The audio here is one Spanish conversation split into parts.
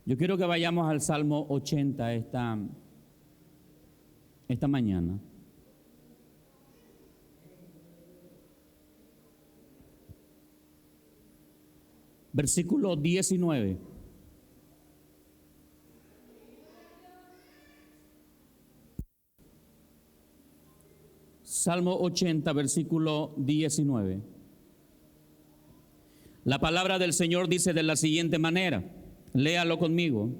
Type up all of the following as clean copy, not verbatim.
Yo quiero que vayamos al Salmo 80 esta mañana. Versículo 19. Salmo 80, versículo 19. La palabra del Señor dice de la siguiente manera, léalo conmigo.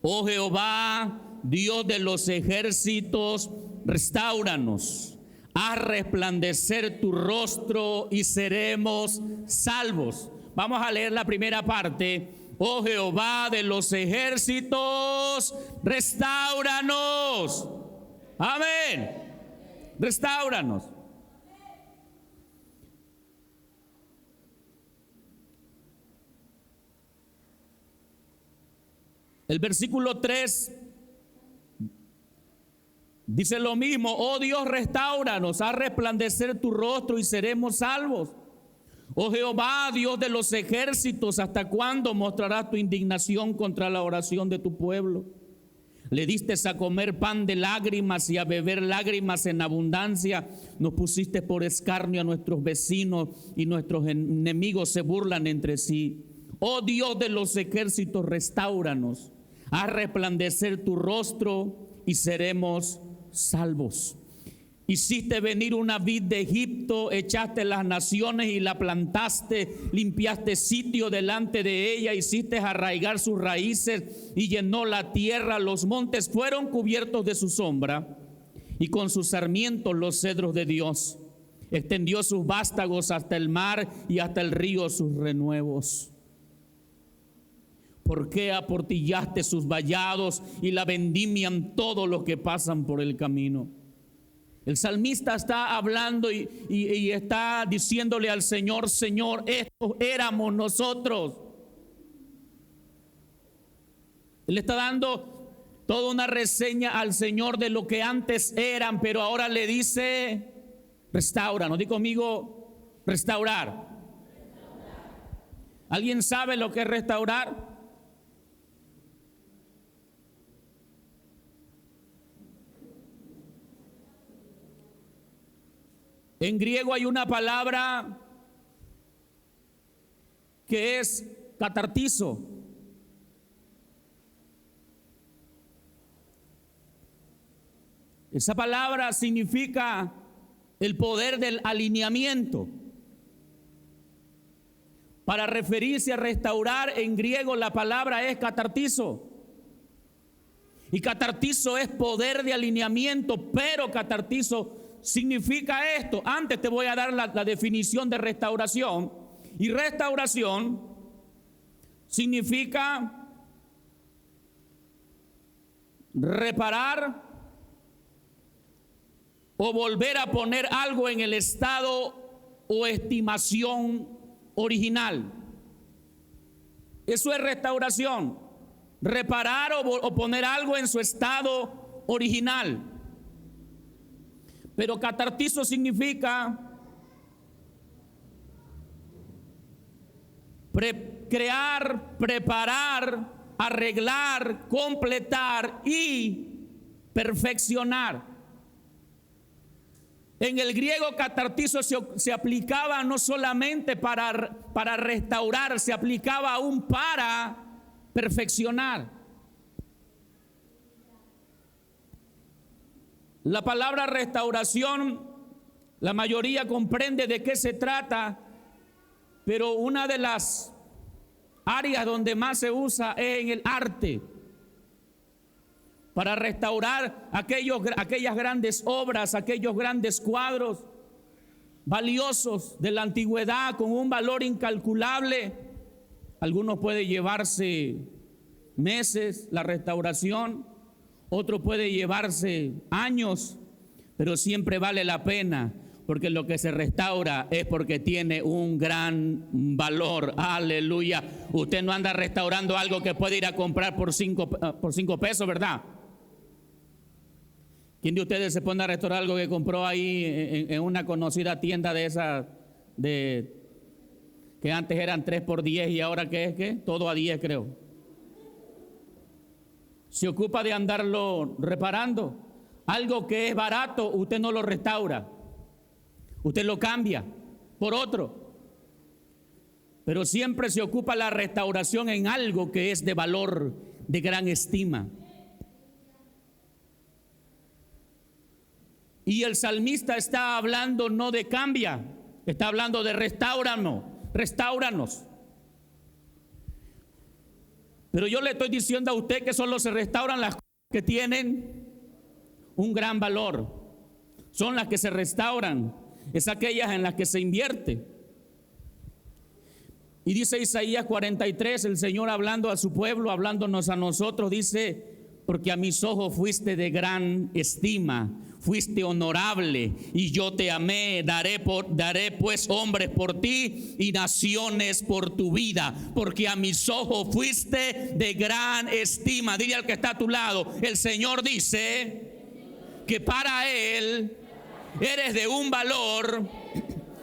Oh Jehová, Dios de los ejércitos, restáuranos, haz resplandecer tu rostro y seremos salvos. Vamos a leer la primera parte. Oh Jehová de los ejércitos, restáuranos. Amén. Restáuranos. El versículo 3 dice lo mismo. Oh Dios, restáuranos, haz resplandecer tu rostro y seremos salvos. Oh Jehová, Dios de los ejércitos, ¿hasta cuándo mostrarás tu indignación contra la oración de tu pueblo? Le diste a comer pan de lágrimas y a beber lágrimas en abundancia. Nos pusiste por escarnio a nuestros vecinos y nuestros enemigos se burlan entre sí. Oh Dios de los ejércitos, restáuranos. Haz resplandecer tu rostro y seremos salvos. Hiciste venir una vid de Egipto, echaste las naciones y la plantaste, limpiaste sitio delante de ella, hiciste arraigar sus raíces y llenó la tierra. Los montes fueron cubiertos de su sombra y con sus sarmientos los cedros de Dios. Extendió sus vástagos hasta el mar y hasta el río sus renuevos. ¿Por qué aportillaste sus vallados y la vendimian todos los que pasan por el camino? El salmista está hablando y está diciéndole al Señor, Señor, estos éramos nosotros. Él está dando toda una reseña al Señor de lo que antes eran, pero ahora le dice, restaura. No di conmigo, restaurar. ¿Alguien sabe lo que es restaurar? En griego hay una palabra que es catartizo. Esa palabra significa el poder del alineamiento. Para referirse a restaurar en griego la palabra es catartizo. Y catartizo es poder de alineamiento, pero catartizo significa esto. Antes te voy a dar la definición de restauración. Y restauración significa reparar o volver a poner algo en el estado o estimación original. Eso es restauración. Reparar o poner algo en su estado original. Pero catartizo significa crear, preparar, arreglar, completar y perfeccionar. En el griego catartizo se aplicaba no solamente para restaurar, se aplicaba aún para perfeccionar. La palabra restauración, la mayoría comprende de qué se trata, pero una de las áreas donde más se usa es en el arte. Para restaurar aquellas grandes obras, aquellos grandes cuadros valiosos de la antigüedad con un valor incalculable. Algunos puede llevarse meses la restauración. Otro puede llevarse años, pero siempre vale la pena, porque lo que se restaura es porque tiene un gran valor. Aleluya. Usted no anda restaurando algo que puede ir a comprar por 5 pesos, ¿verdad? ¿Quién de ustedes se pone a restaurar algo que compró ahí en una conocida tienda de esas que antes eran 3 por 10 y ahora ¿qué es? ¿Qué? Todo a 10 creo. se ocupa de andarlo reparando. Algo que es barato, usted no lo restaura. Usted lo cambia por otro. Pero siempre se ocupa la restauración en algo que es de valor, de gran estima. Y el salmista está hablando no de cambia, está hablando de restáuranos. Pero yo le estoy diciendo a usted que solo se restauran las cosas que tienen un gran valor. Son las que se restauran, es aquellas en las que se invierte. Y dice Isaías 43, el Señor hablando a su pueblo, hablándonos a nosotros, dice: porque a mis ojos fuiste de gran estima, fuiste honorable y yo te amé. Daré pues hombres por ti y naciones por tu vida, porque a mis ojos fuiste de gran estima. Dile al que está a tu lado: el Señor dice que para Él eres de un valor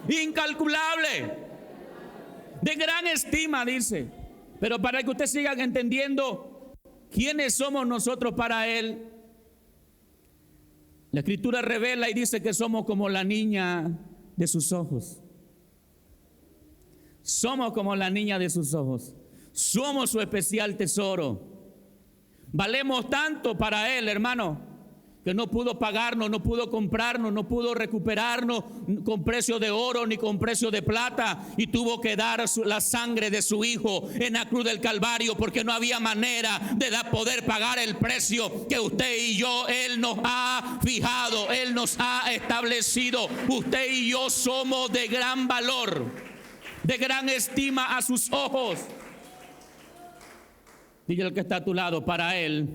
incalculable, de gran estima, dice. Pero para que ustedes sigan entendiendo quiénes somos nosotros para Él, la Escritura revela y dice que somos como la niña de sus ojos. Somos como la niña de sus ojos. Somos su especial tesoro. Valemos tanto para Él, hermano, que no pudo pagarnos, no pudo comprarnos, no pudo recuperarnos con precio de oro ni con precio de plata, y tuvo que dar la sangre de su Hijo en la cruz del Calvario, porque no había manera de poder pagar el precio que usted y yo, Él nos ha fijado, Él nos ha establecido. Usted y yo somos de gran valor, de gran estima a sus ojos. Dile al que está a tu lado: para Él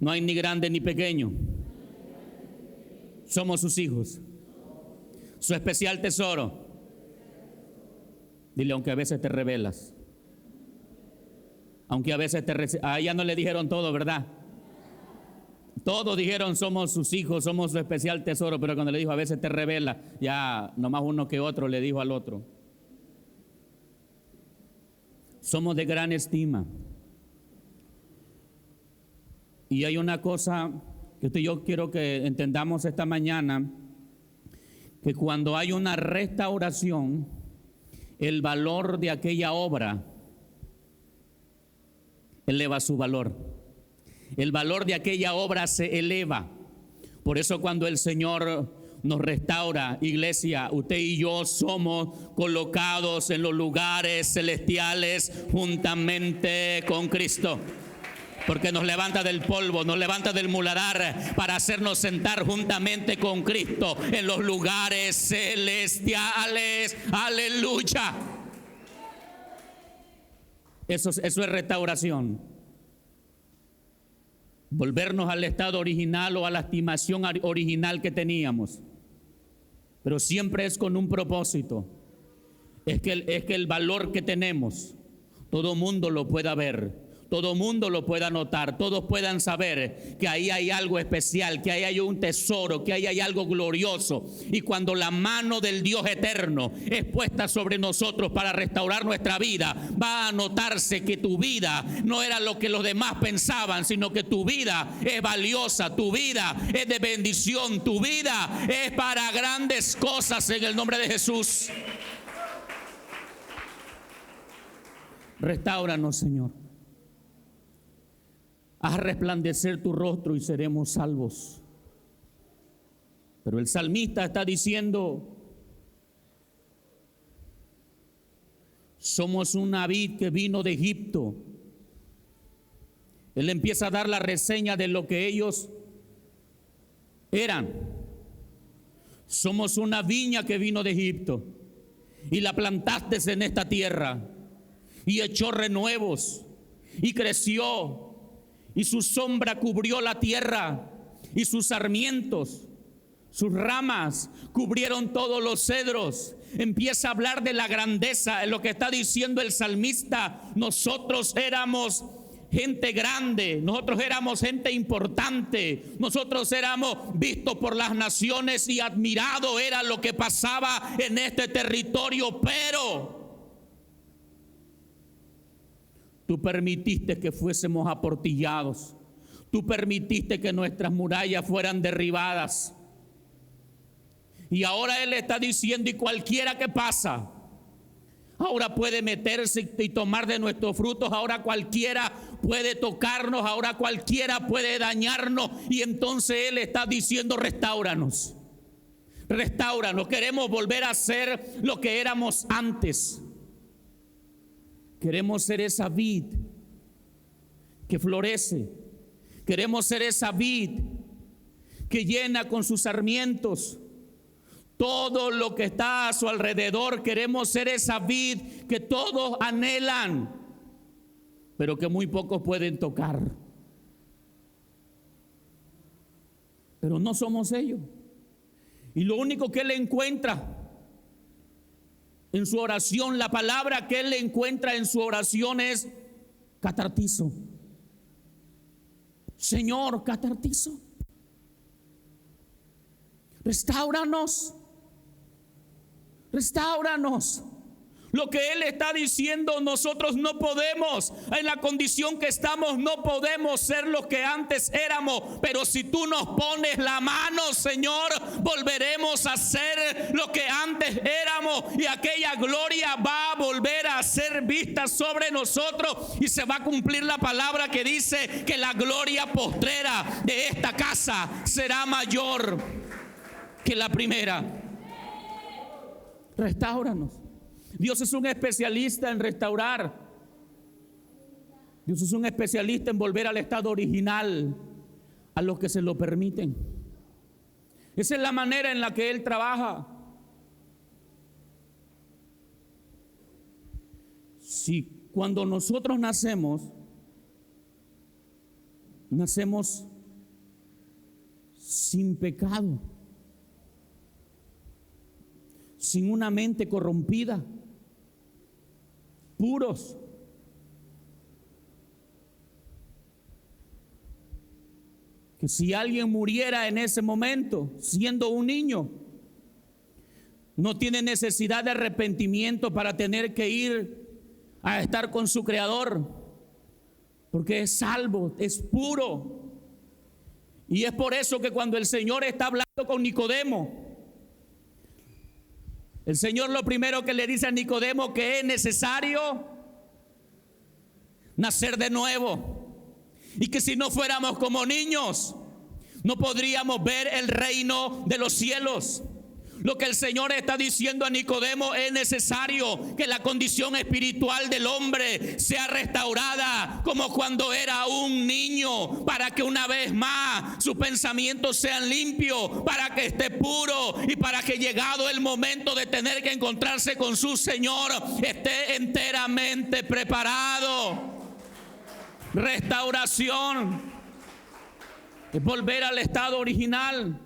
no hay ni grande ni pequeño. Somos sus hijos, su especial tesoro. Dile: aunque a veces te rebelas, aunque a veces a ella no le dijeron todo, ¿verdad? Todos dijeron: somos sus hijos, somos su especial tesoro. Pero cuando le dijo: a veces te rebelas, ya nomás uno que otro le dijo al otro: somos de gran estima. Y hay una cosa que usted y yo quiero que entendamos esta mañana: que cuando hay una restauración, el valor de aquella obra eleva su valor. El valor de aquella obra se eleva. Por eso cuando el Señor nos restaura, iglesia, usted y yo somos colocados en los lugares celestiales juntamente con Cristo. Porque nos levanta del polvo, nos levanta del muladar para hacernos sentar juntamente con Cristo en los lugares celestiales. Aleluya. Eso es restauración. Volvernos al estado original o a la estimación original que teníamos. Pero siempre es con un propósito. Es que el valor que tenemos, todo mundo lo pueda ver. Todo mundo lo pueda notar, todos puedan saber que ahí hay algo especial, que ahí hay un tesoro, que ahí hay algo glorioso. Y cuando la mano del Dios eterno es puesta sobre nosotros para restaurar nuestra vida, va a notarse que tu vida no era lo que los demás pensaban, sino que tu vida es valiosa, tu vida es de bendición, tu vida es para grandes cosas en el nombre de Jesús. Restáuranos, Señor. Haz resplandecer tu rostro y seremos salvos. Pero el salmista está diciendo: somos una vid que vino de Egipto. Él empieza a dar la reseña de lo que ellos eran. Somos una viña que vino de Egipto y la plantaste en esta tierra y echó renuevos y creció. Y su sombra cubrió la tierra, y sus sarmientos, sus ramas cubrieron todos los cedros. Empieza a hablar de la grandeza, en lo que está diciendo el salmista. Nosotros éramos gente grande, nosotros éramos gente importante, nosotros éramos vistos por las naciones y admirado era lo que pasaba en este territorio. Pero Tú permitiste que fuésemos aportillados. Tú permitiste que nuestras murallas fueran derribadas. Y ahora Él está diciendo, y cualquiera que pasa, ahora puede meterse y tomar de nuestros frutos. Ahora cualquiera puede tocarnos. Ahora cualquiera puede dañarnos. Y entonces Él está diciendo, restáuranos. Restáuranos. Queremos volver a ser lo que éramos antes. Queremos ser esa vid que florece. Queremos ser esa vid que llena con sus sarmientos todo lo que está a su alrededor. Queremos ser esa vid que todos anhelan, pero que muy pocos pueden tocar. Pero no somos ellos. Y lo único que Él encuentra en su oración, la palabra que Él encuentra en su oración es catartizo. Señor, catartizo. Restáuranos. Restáuranos. Lo que Él está diciendo, nosotros no podemos, en la condición que estamos, no podemos ser lo que antes éramos. Pero si tú nos pones la mano, Señor, volveremos a ser lo que antes éramos. Y aquella gloria va a volver a ser vista sobre nosotros. Y se va a cumplir la palabra que dice que la gloria postrera de esta casa será mayor que la primera. Restáuranos. Dios es un especialista en restaurar. Dios es un especialista en volver al estado original a los que se lo permiten. Esa es la manera en la que Él trabaja. Si cuando nosotros nacemos sin pecado, sin una mente corrompida, puros. Que si alguien muriera en ese momento, siendo un niño, no tiene necesidad de arrepentimiento para tener que ir a estar con su Creador, porque es salvo, es puro. Y es por eso que cuando el Señor está hablando con Nicodemo, el Señor lo primero que le dice a Nicodemo que es necesario nacer de nuevo. Y que si no fuéramos como niños, no podríamos ver el reino de los cielos. Lo que el Señor está diciendo a Nicodemo, es necesario que la condición espiritual del hombre sea restaurada como cuando era un niño, para que una vez más sus pensamientos sean limpios, para que esté puro y para que llegado el momento de tener que encontrarse con su Señor, esté enteramente preparado. Restauración es volver al estado original.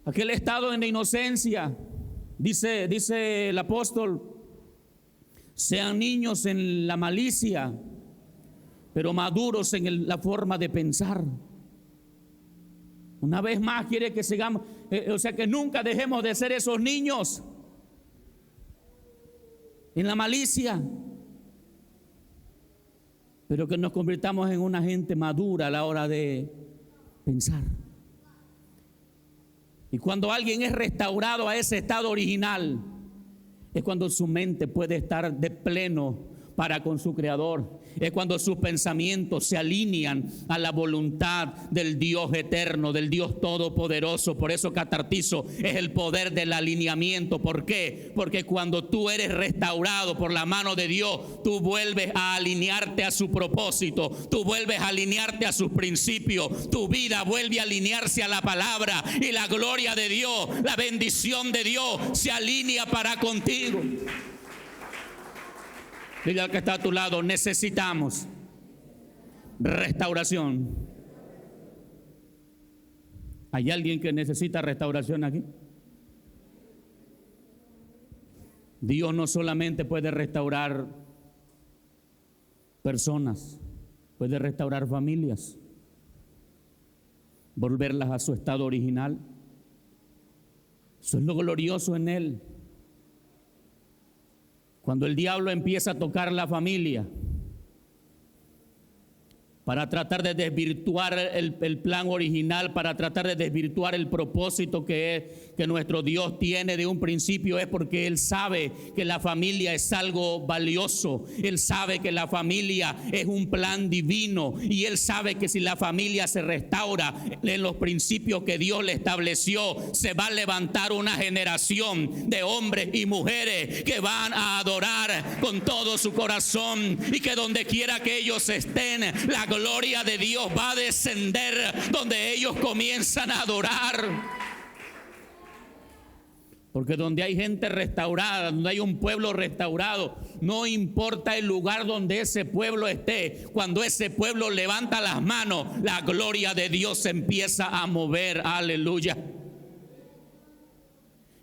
Aquel estado en la inocencia, dice el apóstol, sean niños en la malicia, pero maduros en la forma de pensar. Una vez más quiere que sigamos, o sea que nunca dejemos de ser esos niños en la malicia, pero que nos convirtamos en una gente madura a la hora de pensar. Y cuando alguien es restaurado a ese estado original, es cuando su mente puede estar de pleno para con su Creador. Es cuando sus pensamientos se alinean a la voluntad del Dios eterno, del Dios todopoderoso. Por eso catartizo es el poder del alineamiento. ¿Por qué? Porque cuando tú eres restaurado por la mano de Dios, tú vuelves a alinearte a su propósito, tú vuelves a alinearte a sus principios, tu vida vuelve a alinearse a la palabra, y la gloria de Dios, la bendición de Dios se alinea para contigo. Dile al que está a tu lado, necesitamos restauración. ¿Hay alguien que necesita restauración aquí? Dios no solamente puede restaurar personas, puede restaurar familias, volverlas a su estado original. Eso es lo glorioso en Él. Cuando el diablo empieza a tocar la familia para tratar de desvirtuar el plan original, para tratar de desvirtuar el propósito que nuestro Dios tiene de un principio, es porque Él sabe que la familia es algo valioso. Él sabe que la familia es un plan divino, y Él sabe que si la familia se restaura en los principios que Dios le estableció, se va a levantar una generación de hombres y mujeres que van a adorar con todo su corazón, y que donde quiera que ellos estén, la gloria de Dios va a descender donde ellos comienzan a adorar. Porque donde hay gente restaurada, donde hay un pueblo restaurado, no importa el lugar donde ese pueblo esté, cuando ese pueblo levanta las manos, la gloria de Dios se empieza a mover. Aleluya.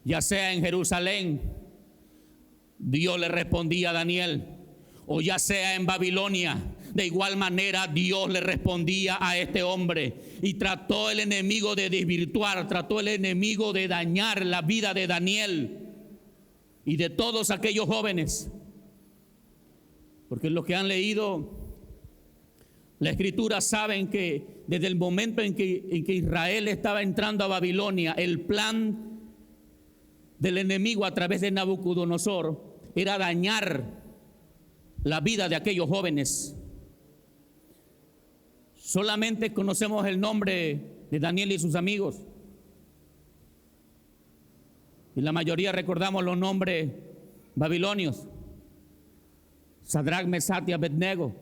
Ya sea en Jerusalén, Dios le respondía a Daniel, o ya sea en Babilonia, de igual manera Dios le respondía a este hombre. Y trató el enemigo de desvirtuar, trató el enemigo de dañar la vida de Daniel y de todos aquellos jóvenes. Porque los que han leído la Escritura saben que desde el momento en que Israel estaba entrando a Babilonia, el plan del enemigo a través de Nabucodonosor era dañar la vida de aquellos jóvenes. Solamente conocemos el nombre de Daniel y sus amigos, y la mayoría recordamos los nombres babilonios: Sadrach, Mesach y Abednego.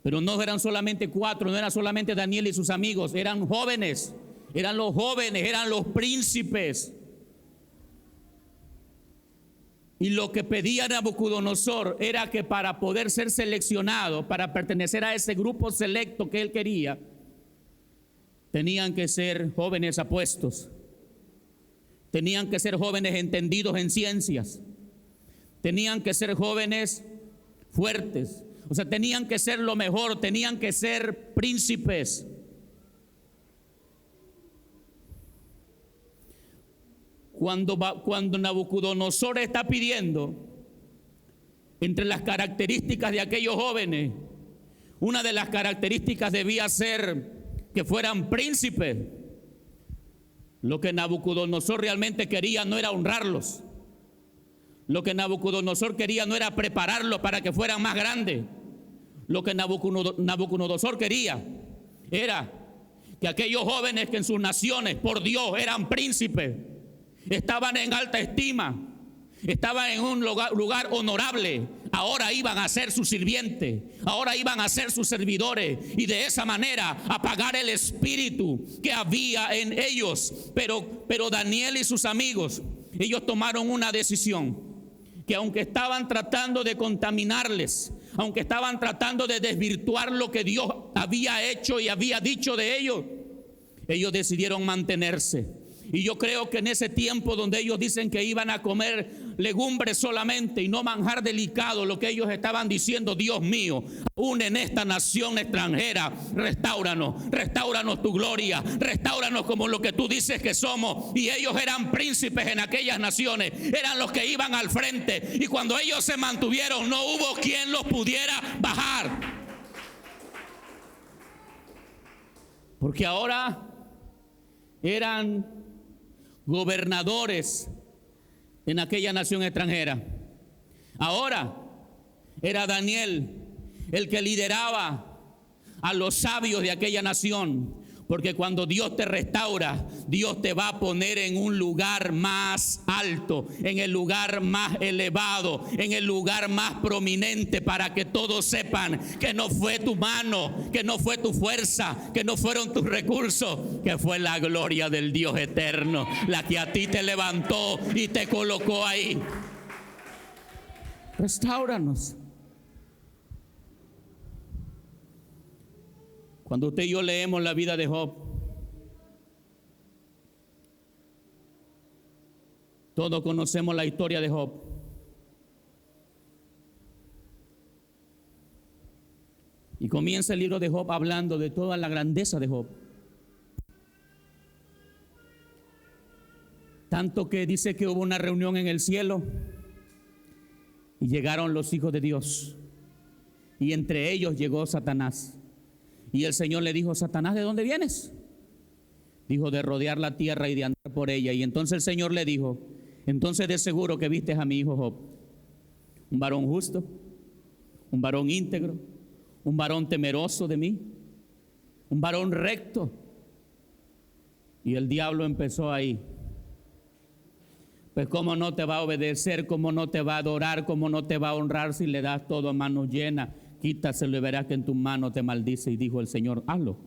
Pero no eran solamente cuatro, no era solamente Daniel y sus amigos, eran jóvenes, eran los jóvenes, eran los príncipes. Y lo que pedía Nabucodonosor era que para poder ser seleccionado, para pertenecer a ese grupo selecto que él quería, tenían que ser jóvenes apuestos, tenían que ser jóvenes entendidos en ciencias, tenían que ser jóvenes fuertes, o sea, tenían que ser lo mejor, tenían que ser príncipes. Cuando Nabucodonosor está pidiendo, entre las características de aquellos jóvenes, una de las características debía ser que fueran príncipes. Lo que Nabucodonosor realmente quería no era honrarlos. Lo que Nabucodonosor quería no era prepararlos para que fueran más grandes. Lo que Nabucodonosor quería era que aquellos jóvenes que en sus naciones por Dios eran príncipes, estaban en alta estima, estaban en un lugar honorable, ahora iban a ser sus sirvientes, ahora iban a ser sus servidores, y de esa manera apagar el espíritu que había en ellos. Pero Daniel y sus amigos, ellos tomaron una decisión, que aunque estaban tratando de contaminarles, aunque estaban tratando de desvirtuar lo que Dios había hecho y había dicho de ellos, ellos decidieron mantenerse. Y yo creo que en ese tiempo donde ellos dicen que iban a comer legumbres solamente y no manjar delicado, lo que ellos estaban diciendo: Dios mío, aún en esta nación extranjera, restáuranos tu gloria, restáuranos como lo que tú dices que somos. Y ellos eran príncipes en aquellas naciones, eran los que iban al frente, y cuando ellos se mantuvieron, no hubo quien los pudiera bajar. Porque ahora eran gobernadores en aquella nación extranjera. Ahora era Daniel el que lideraba a los sabios de aquella nación. Porque cuando Dios te restaura, Dios te va a poner en un lugar más alto, en el lugar más elevado, en el lugar más prominente, para que todos sepan que no fue tu mano, que no fue tu fuerza, que no fueron tus recursos, que fue la gloria del Dios eterno, la que a ti te levantó y te colocó ahí. Restáuranos. Cuando usted y yo leemos la vida de Job, todos conocemos la historia de Job. Y comienza el libro de Job hablando de toda la grandeza de Job. Tanto que dice que hubo una reunión en el cielo y llegaron los hijos de Dios. Y entre ellos llegó Satanás. Y el Señor le dijo: Satanás, ¿de dónde vienes? Dijo: de rodear la tierra y de andar por ella. Y entonces el Señor le dijo: entonces de seguro que vistes a mi hijo Job, un varón justo, un varón íntegro, un varón temeroso de mí, un varón recto. Y el diablo empezó ahí. Pues cómo no te va a obedecer, cómo no te va a adorar, cómo no te va a honrar si le das todo a manos llenas. Quítaselo y verás que en tu mano te maldice. Y dijo el Señor: hazlo.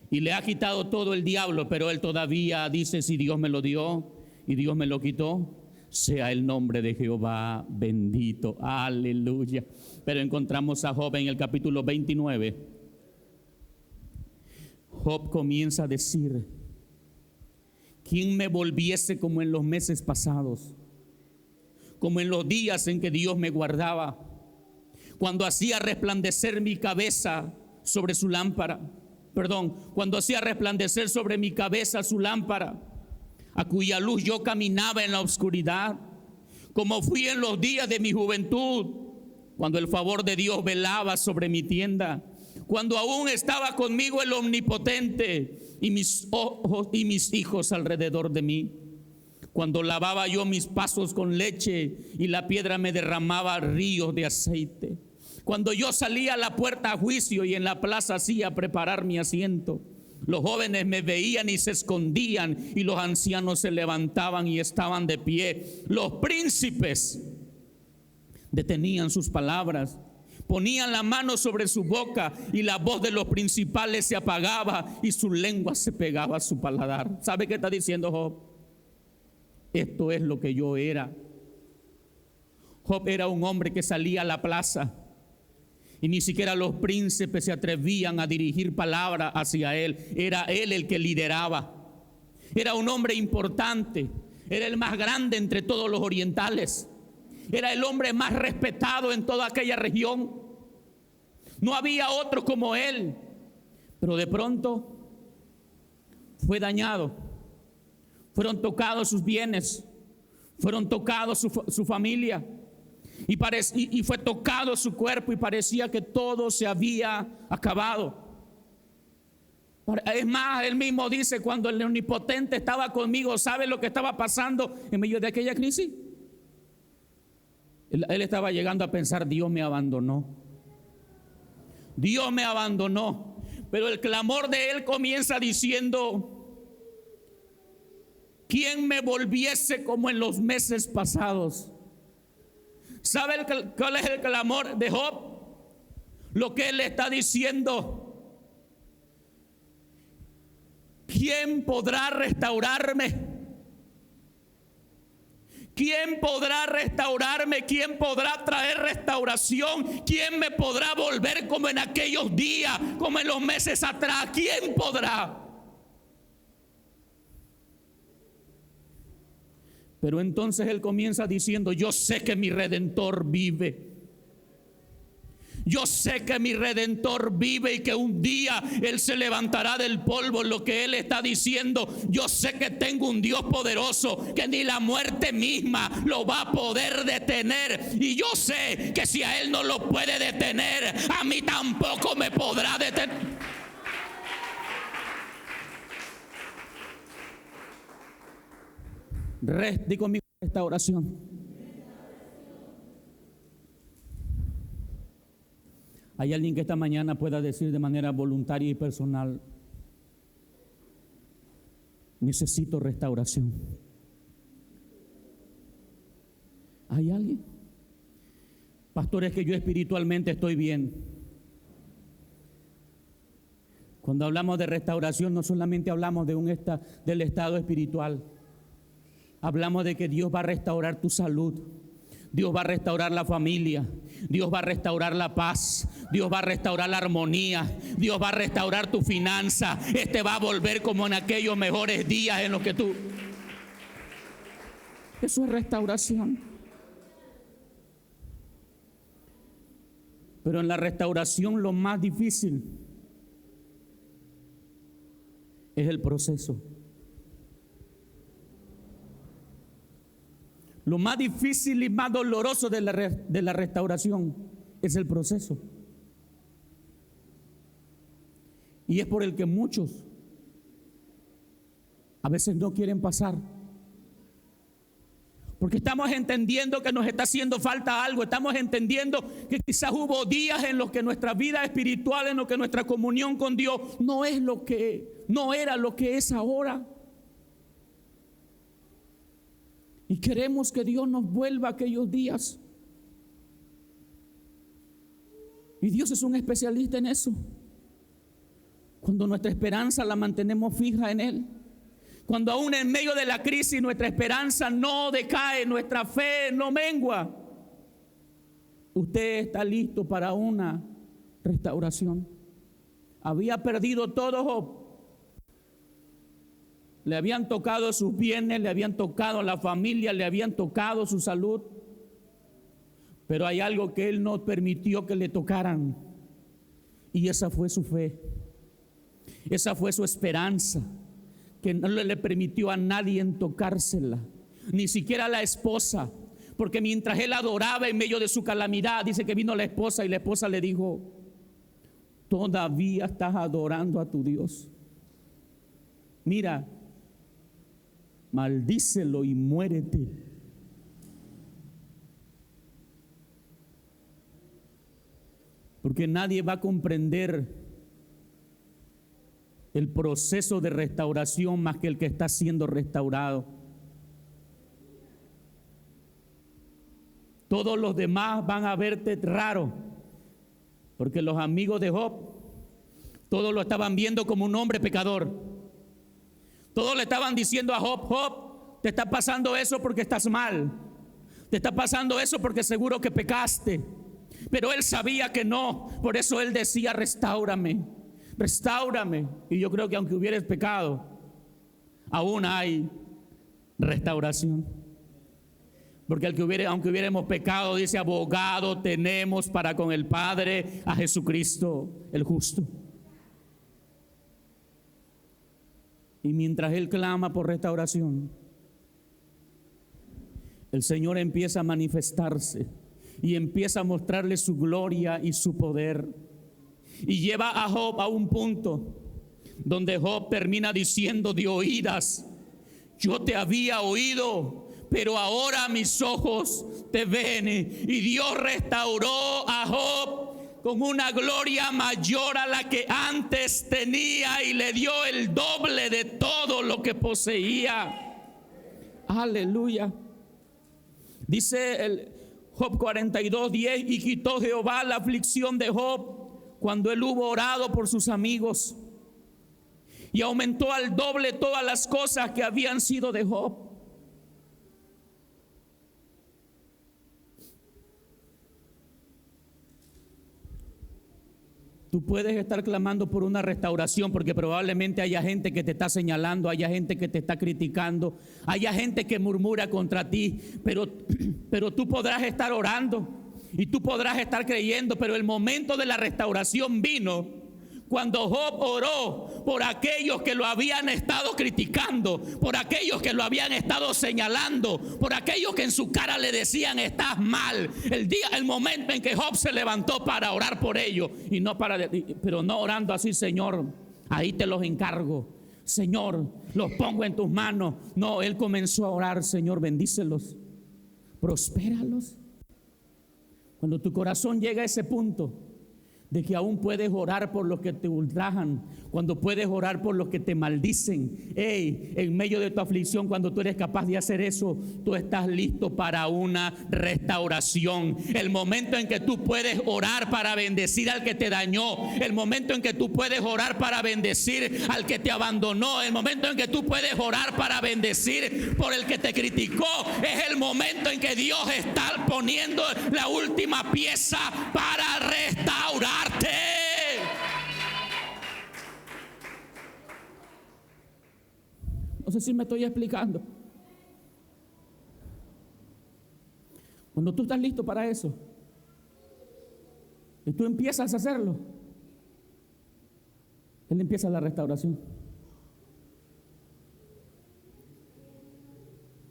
Y le ha quitado todo el diablo, pero él todavía dice: si Dios me lo dio y Dios me lo quitó, sea el nombre de Jehová bendito. Aleluya. Pero encontramos a Job en el capítulo 29. Job comienza a decir: ¿quién me volviese como en los meses pasados? Como en los días en que Dios me guardaba, cuando hacía resplandecer mi cabeza sobre su lámpara. Cuando hacía resplandecer sobre mi cabeza su lámpara, a cuya luz yo caminaba en la oscuridad, como fui en los días de mi juventud, cuando el favor de Dios velaba sobre mi tienda, cuando aún estaba conmigo el Omnipotente y mis ojos y mis hijos alrededor de mí, cuando lavaba yo mis pasos con leche y la piedra me derramaba ríos de aceite, cuando yo salía a la puerta a juicio y en la plaza hacía preparar mi asiento. Los jóvenes me veían y se escondían, y los ancianos se levantaban y estaban de pie. Los príncipes detenían sus palabras, ponían la mano sobre su boca, y la voz de los principales se apagaba y su lengua se pegaba a su paladar. ¿Sabe qué está diciendo Job? Esto es lo que yo era. Job era un hombre que salía a la plaza y ni siquiera los príncipes se atrevían a dirigir palabra hacia él. Era él el que lideraba. Era un hombre importante. Era el más grande entre todos los orientales. Era el hombre más respetado en toda aquella región. No había otro como él. Pero de pronto fue dañado. Fueron tocados sus bienes. Fueron tocados su familia. Y fue tocado su cuerpo y parecía que todo se había acabado. Es más, él mismo dice: cuando el Omnipotente estaba conmigo, ¿sabe lo que estaba pasando en medio de aquella crisis? Él estaba llegando a pensar: Dios me abandonó. Dios me abandonó. Pero el clamor de él comienza diciendo: ¿quién me volviese como en los meses pasados? ¿Sabe cuál es el clamor de Job? Lo que él está diciendo: ¿quién podrá restaurarme? ¿Quién podrá restaurarme? ¿Quién podrá traer restauración? ¿Quién me podrá volver como en aquellos días, como en los meses atrás? ¿Quién podrá? Pero entonces él comienza diciendo: yo sé que mi Redentor vive. Yo sé que mi Redentor vive y que un día Él se levantará del polvo. Lo que Él está diciendo: yo sé que tengo un Dios poderoso, que ni la muerte misma lo va a poder detener. Y yo sé que si a Él no lo puede detener, a mí tampoco me podrá detener. Di conmigo esta oración. ¿Hay alguien que esta mañana pueda decir de manera voluntaria y personal: necesito restauración? ¿Hay alguien? Pastor, es que yo espiritualmente estoy bien. Cuando hablamos de restauración, no solamente hablamos del estado espiritual. Hablamos de que Dios va a restaurar tu salud. Dios va a restaurar la familia. Dios va a restaurar la paz. Dios va a restaurar la armonía. Dios va a restaurar tu finanza. Va a volver como en aquellos mejores días en los que tú... Eso es restauración. Pero en la restauración lo más difícil es el proceso. Lo más difícil y más doloroso de la restauración es el proceso. Y es por el que muchos a veces no quieren pasar. Porque estamos entendiendo que nos está haciendo falta algo. Estamos entendiendo que quizás hubo días en los que nuestra vida espiritual, en los que nuestra comunión con Dios no era lo que es ahora. Y queremos que Dios nos vuelva a aquellos días. Y Dios es un especialista en eso. Cuando nuestra esperanza la mantenemos fija en Él. Cuando aún en medio de la crisis nuestra esperanza no decae, nuestra fe no mengua. Usted está listo para una restauración. Había perdido todo Job. Le habían tocado sus bienes, le habían tocado la familia, le habían tocado su salud. Pero hay algo que él no permitió que le tocaran. Y esa fue su fe. Esa fue su esperanza, que no le permitió a nadie tocársela, ni siquiera a la esposa. Porque mientras él adoraba en medio de su calamidad, dice que vino la esposa y la esposa le dijo: todavía estás adorando a tu Dios. Mira, maldícelo y muérete. Porque nadie va a comprender el proceso de restauración más que el que está siendo restaurado. Todos los demás van a verte raro, porque los amigos de Job, todos lo estaban viendo como un hombre pecador. Todos le estaban diciendo a Job: Job, te está pasando eso porque estás mal. Te está pasando eso porque seguro que pecaste. Pero él sabía que no, por eso él decía: restáurame, restáurame. Y yo creo que aunque hubieras pecado, aún hay restauración. Porque aunque hubiéramos pecado, dice: abogado tenemos para con el Padre, a Jesucristo el justo. Y mientras él clama por restauración, el Señor empieza a manifestarse y empieza a mostrarle su gloria y su poder. Y lleva a Job a un punto donde Job termina diciendo de oídas: yo te había oído, pero ahora mis ojos te ven. Y Dios restauró a Job con una gloria mayor a la que antes tenía y le dio el doble de todo lo que poseía. Aleluya. Dice el Job 42:10: y quitó Jehová la aflicción de Job cuando él hubo orado por sus amigos, y aumentó al doble todas las cosas que habían sido de Job. Tú puedes estar clamando por una restauración porque probablemente haya gente que te está señalando, haya gente que te está criticando, haya gente que murmura contra ti, pero tú podrás estar orando y tú podrás estar creyendo. Pero el momento de la restauración vino cuando Job oró por aquellos que lo habían estado criticando, por aquellos que lo habían estado señalando, por aquellos que en su cara le decían: estás mal. El momento en que Job se levantó para orar por ellos, pero no orando así: Señor, ahí te los encargo, Señor, los pongo en tus manos. No, él comenzó a orar: Señor, bendícelos, prospéralos. Cuando tu corazón llega a ese punto de que aún puedes orar por los que te ultrajan, cuando puedes orar por los que te maldicen, en medio de tu aflicción, cuando tú eres capaz de hacer eso, tú estás listo para una restauración. El momento en que tú puedes orar para bendecir al que te dañó, el momento en que tú puedes orar para bendecir al que te abandonó, el momento en que tú puedes orar para bendecir por el que te criticó, es el momento en que Dios está poniendo la última pieza para restaurar. No sé si me estoy explicando. Cuando tú estás listo para eso y tú empiezas a hacerlo, Él empieza la restauración.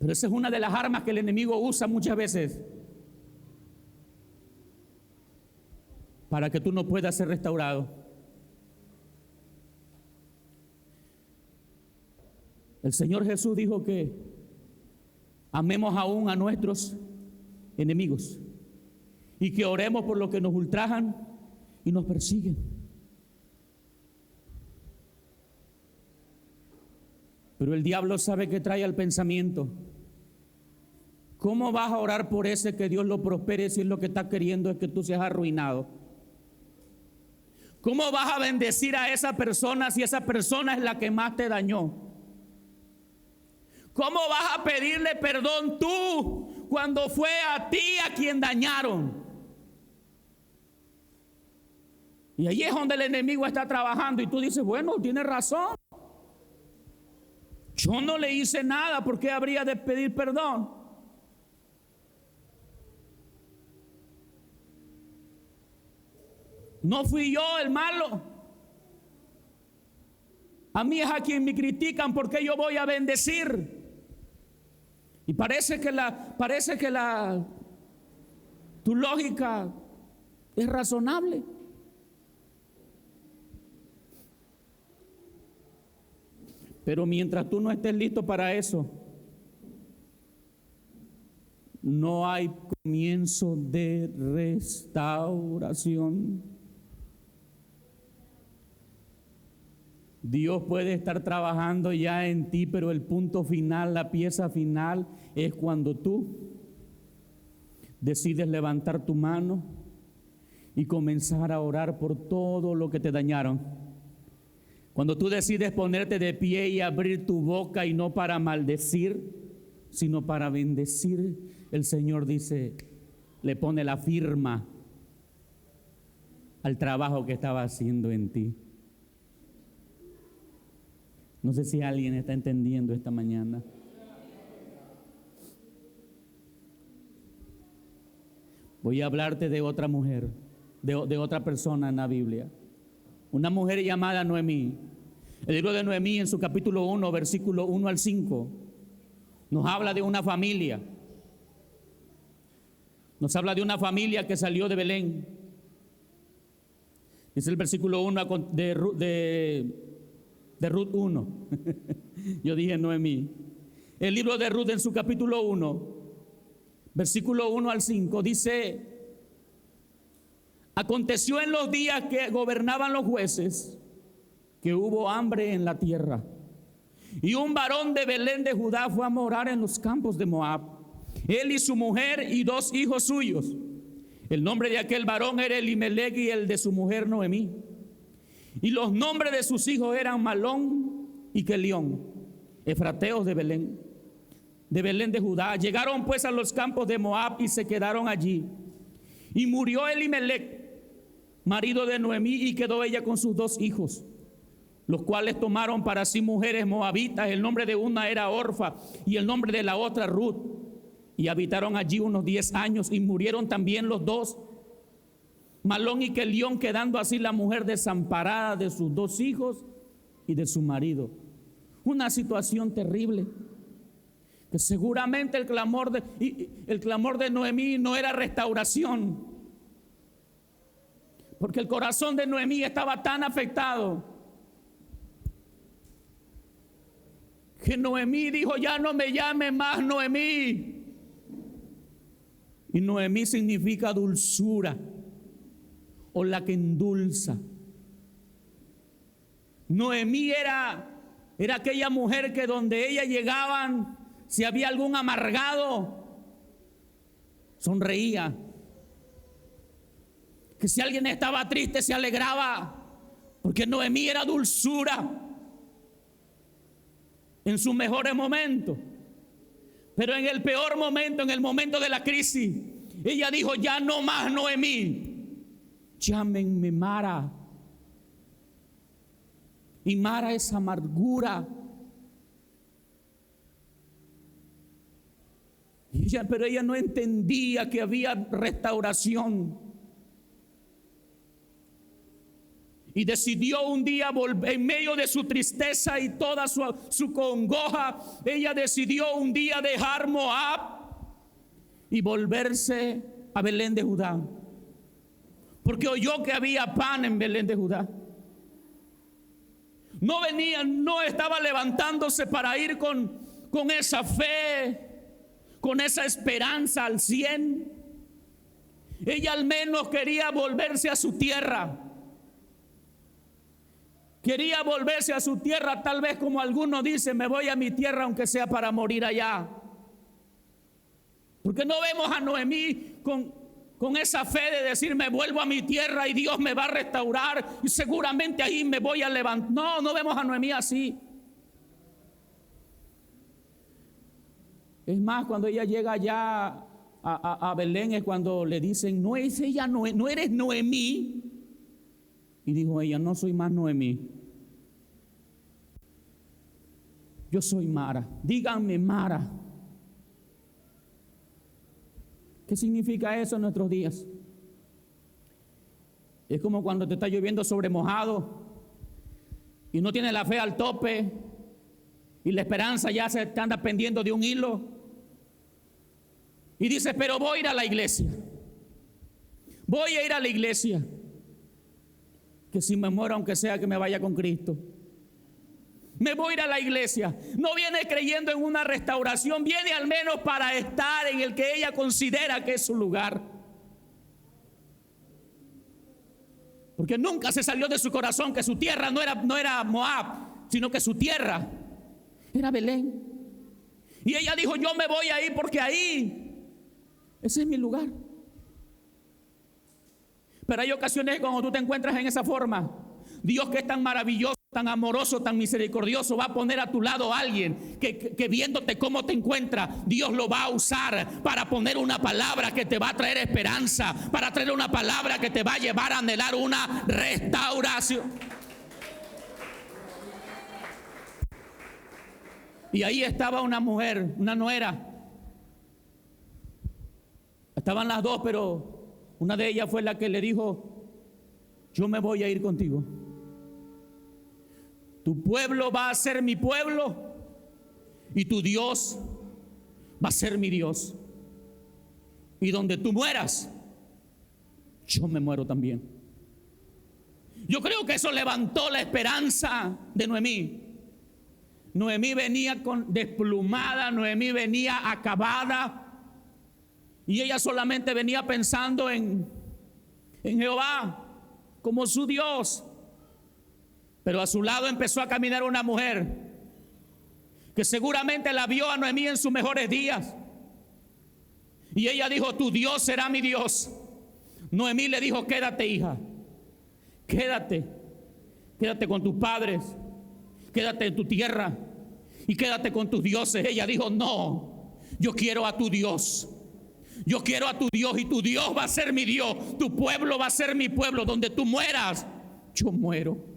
Pero esa es una de las armas que el enemigo usa muchas veces para que tú no puedas ser restaurado. El Señor Jesús dijo que amemos aún a nuestros enemigos y que oremos por los que nos ultrajan y nos persiguen. Pero el diablo sabe que trae al pensamiento: ¿cómo vas a orar por ese que Dios lo prospere si lo que está queriendo es que tú seas arruinado? ¿Cómo vas a bendecir a esa persona si esa persona es la que más te dañó? ¿Cómo vas a pedirle perdón tú cuando fue a ti a quien dañaron? Y ahí es donde el enemigo está trabajando y tú dices: bueno, tiene razón. Yo no le hice nada, ¿por qué habría de pedir perdón? No fui yo el malo. A mí es a quien me critican, porque yo voy a bendecir. Y parece que tu lógica es razonable. Pero mientras tú no estés listo para eso, no hay comienzo de restauración. Dios puede estar trabajando ya en ti, pero el punto final, la pieza final, es cuando tú decides levantar tu mano y comenzar a orar por todo lo que te dañaron. Cuando tú decides ponerte de pie y abrir tu boca, y no para maldecir, sino para bendecir, el Señor dice, le pone la firma al trabajo que estaba haciendo en ti. No sé si alguien está entendiendo esta mañana. Voy a hablarte de otra mujer, de otra persona en la Biblia. Una mujer llamada Noemí. El libro de Noemí, en su capítulo 1, versículo 1 al 5, nos habla de una familia. Nos habla de una familia que salió de Belén. Dice el versículo 1 de Ruth 1. Yo dije Noemí. El libro de Ruth, en su capítulo 1, versículo 1 al 5, dice: aconteció en los días que gobernaban los jueces que hubo hambre en la tierra, y un varón de Belén de Judá fue a morar en los campos de Moab, él y su mujer y 2 hijos suyos. El nombre de aquel varón era Elimelech, y el de su mujer Noemí. Y los nombres de sus hijos eran Malón y Kelión, efrateos de Belén de Judá. Llegaron pues a los campos de Moab y se quedaron allí. Y murió Elimelech, marido de Noemí, y quedó ella con sus 2 hijos, los cuales tomaron para sí mujeres moabitas. El nombre de una era Orfa y el nombre de la otra Ruth. Y habitaron allí unos 10 años y murieron también los 2, Malón y Kelión, quedando así la mujer desamparada de sus 2 hijos y de su marido. Una situación terrible, que seguramente el clamor de Noemí no era restauración, porque el corazón de Noemí estaba tan afectado que Noemí dijo: ya no me llame más Noemí. Y Noemí significa dulzura, o la que endulza. Noemí era aquella mujer que donde ella llegaban, si había algún amargado, sonreía. Que si alguien estaba triste, se alegraba, porque Noemí era dulzura en sus mejores momentos. Pero en el peor momento, en el momento de la crisis, ella dijo: ya no más Noemí, llámenme Mara. Y Mara es amargura. Pero ella no entendía que había restauración. Y decidió un día volver, en medio de su tristeza y toda su congoja, ella decidió un día dejar Moab y volverse a Belén de Judá. Porque oyó que había pan en Belén de Judá. No estaba levantándose para ir con esa fe, con esa esperanza al 100. Ella al menos quería volverse a su tierra. Quería volverse a su tierra, tal vez como algunos dicen, me voy a mi tierra aunque sea para morir allá. Porque no vemos a Noemí con esa fe de decir, me vuelvo a mi tierra y Dios me va a restaurar y seguramente ahí me voy a levantar. No vemos a Noemí así. Es más, cuando ella llega allá a Belén es cuando le dicen, no es ella, no eres Noemí. Y dijo ella, no soy más Noemí, yo soy Mara. Díganme Mara. ¿Qué significa eso en nuestros días? Es como cuando te está lloviendo sobre mojado y no tienes la fe al tope y la esperanza ya se te anda pendiendo de un hilo y dices, pero voy a ir a la iglesia, voy a ir a la iglesia, que si me muero aunque sea que me vaya con Cristo. Me voy a ir a la iglesia. No viene creyendo en una restauración, viene al menos para estar en el que ella considera que es su lugar. Porque nunca se salió de su corazón que su tierra no era Moab, sino que su tierra era Belén. Y ella dijo, yo me voy a ir porque ahí, ese es mi lugar. Pero hay ocasiones cuando tú te encuentras en esa forma, Dios, que es tan maravilloso, tan amoroso, tan misericordioso, va a poner a tu lado a alguien que viéndote cómo te encuentra, Dios lo va a usar para poner una palabra que te va a traer esperanza, para traer una palabra que te va a llevar a anhelar una restauración. Y ahí estaba una mujer, una nuera. Estaban las dos, pero una de ellas fue la que le dijo, yo me voy a ir contigo. Tu pueblo va a ser mi pueblo y tu Dios va a ser mi Dios. Y donde tú mueras, yo me muero también. Yo creo que eso levantó la esperanza de Noemí. Noemí venía desplumada, Noemí venía acabada y ella solamente venía pensando en Jehová como su Dios. Pero a su lado empezó a caminar una mujer que seguramente la vio a Noemí en sus mejores días. Y ella dijo, tu Dios será mi Dios. Noemí le dijo, quédate, hija. Quédate con tus padres. Quédate en tu tierra y quédate con tus dioses. Ella dijo, no, yo quiero a tu Dios. Yo quiero a tu Dios y tu Dios va a ser mi Dios. Tu pueblo va a ser mi pueblo. Donde tú mueras, yo muero.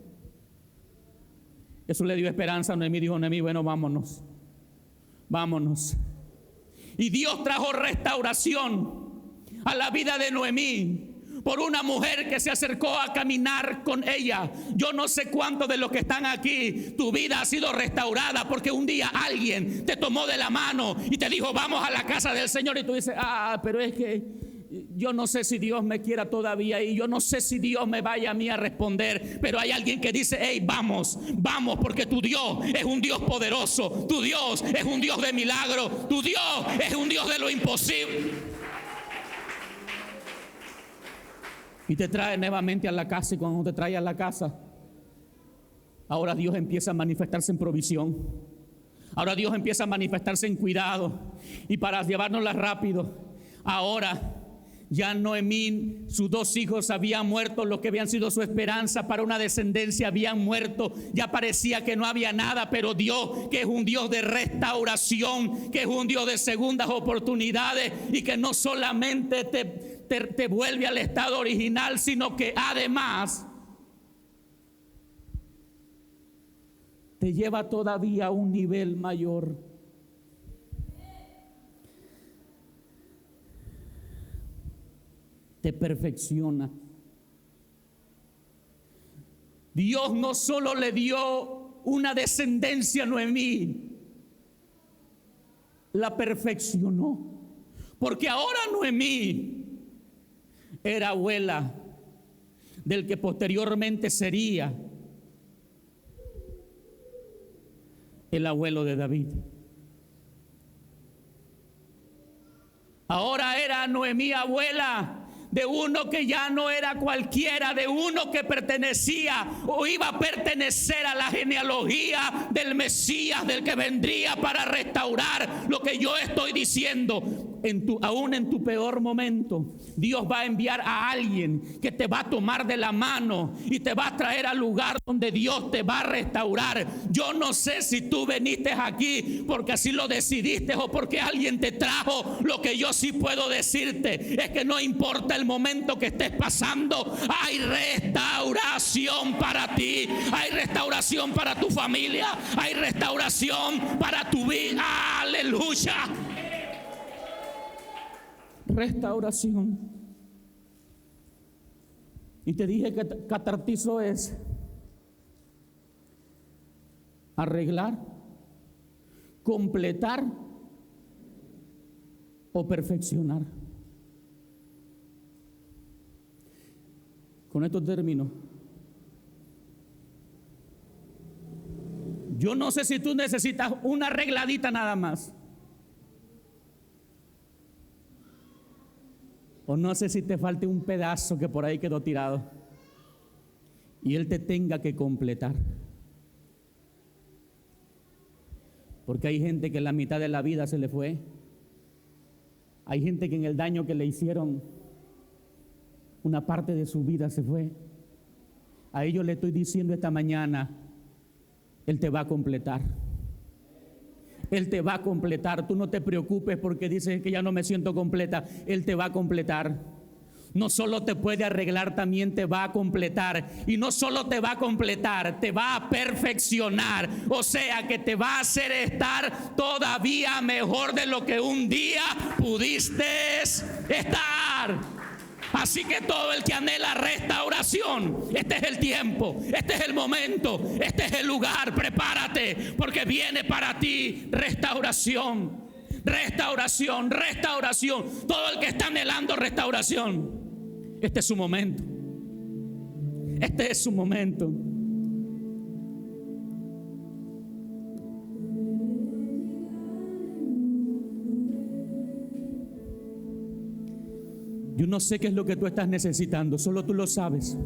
Eso le dio esperanza a Noemí. Dijo Noemí, bueno, vámonos. Y Dios trajo restauración a la vida de Noemí por una mujer que se acercó a caminar con ella. Yo no sé cuántos de los que están aquí, tu vida ha sido restaurada porque un día alguien te tomó de la mano y te dijo, vamos a la casa del Señor. Y tú dices, pero es que yo no sé si Dios me quiera todavía y yo no sé si Dios me vaya a mí a responder. Pero hay alguien que dice, hey, vamos, porque tu Dios es un Dios poderoso. Tu Dios es un Dios de milagro. Tu Dios es un Dios de lo imposible. Y te trae nuevamente a la casa. Y cuando te trae a la casa, ahora Dios empieza a manifestarse en provisión. Ahora Dios empieza a manifestarse en cuidado. Y para llevárnosla rápido, ahora ya Noemí, sus dos hijos habían muerto, los que habían sido su esperanza para una descendencia habían muerto. Ya parecía que no había nada, pero Dios, que es un Dios de restauración, que es un Dios de segundas oportunidades y que no solamente te vuelve al estado original, sino que además te lleva todavía a un nivel mayor. Te perfecciona. Dios no solo le dio una descendencia a Noemí, la perfeccionó. Porque ahora Noemí era abuela del que posteriormente sería el abuelo de David. Ahora era Noemí abuela de uno que ya no era cualquiera, de uno que pertenecía o iba a pertenecer a la genealogía del Mesías, del que vendría para restaurar lo que yo estoy diciendo. Aún en tu peor momento, Dios va a enviar a alguien que te va a tomar de la mano y te va a traer al lugar donde Dios te va a restaurar. Yo no sé si tú viniste aquí porque así lo decidiste o porque alguien te trajo. Lo que yo sí puedo decirte es que no importa el momento que estés pasando, hay restauración para ti, hay restauración para tu familia, hay restauración para tu vida. Aleluya. Restauración. Y te dije que catartizo es arreglar, completar o perfeccionar. Con estos términos, yo no sé si tú necesitas una arregladita nada más, o no sé si te falte un pedazo que por ahí quedó tirado y Él te tenga que completar. Porque hay gente que en la mitad de la vida se le fue. Hay gente que en el daño que le hicieron, una parte de su vida se fue. A ellos le estoy diciendo esta mañana, Él te va a completar. Él te va a completar. Tú no te preocupes porque dices que ya no me siento completa. Él te va a completar. No solo te puede arreglar, también te va a completar. Y no solo te va a completar, te va a perfeccionar. O sea que te va a hacer estar todavía mejor de lo que un día pudiste estar. Así que todo el que anhela restauración, este es el tiempo, este es el momento, este es el lugar. Prepárate porque viene para ti restauración, restauración, restauración. Todo el que está anhelando restauración, este es su momento. Este es su momento. Yo no sé qué es lo que tú estás necesitando, solo tú lo sabes.